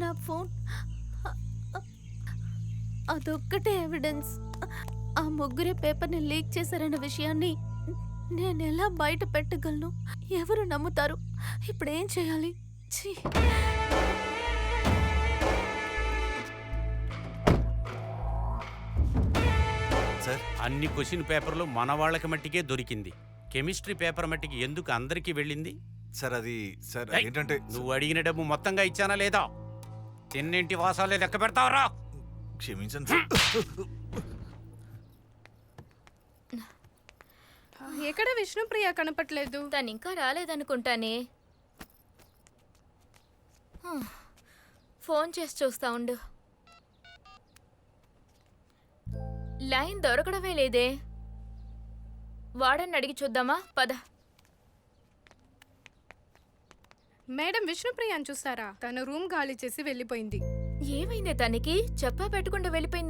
నా ఫోన్ అదొక్కటే ఎవిడెన్స్. ఆ ముగ్గురే పేపర్ని లీక్ చేశారన్న విషయాన్ని నేను ఎలా బయట పెట్టగలను? ఎవరు నమ్ముతారు? ఇప్పుడేం చేయాలి? ఛీ! సార్, అన్ని క్వశ్చన్ పేపర్లు మన వాళ్ళకి మట్టికే దొరికింది. కెమిస్ట్రీ పేపర్ మట్టికి ఎందుకు అందరికీ వెళ్ళింది? సార్ అది సార్ ఏయ్, ఏంటంటే నువ్వు అడిగిన డబ్బు మొత్తంగా ఇచ్చానా లేదా? తిన్నింటి వాసాలే లెక్క పెడతావరా? క్షమించండి సార్. ఎక్కడ విష్ణుప్రియ కనపట్లేదు? తను ఇంకా రాలేదనుకుంటానే. ఫోన్ చేసి చూస్తా ఉండు. లైన్ దొరకడమే లేదే. వాడని అడిగి చూద్దామా? పద. మేడం విష్ణుప్రియని చూసారా? తన రూమ్ ఖాళీ చేసి వెళ్ళిపోయింది. ఏమైందే తనకి? చెప్పా పెట్టకుండా వెళ్ళిపోయింది.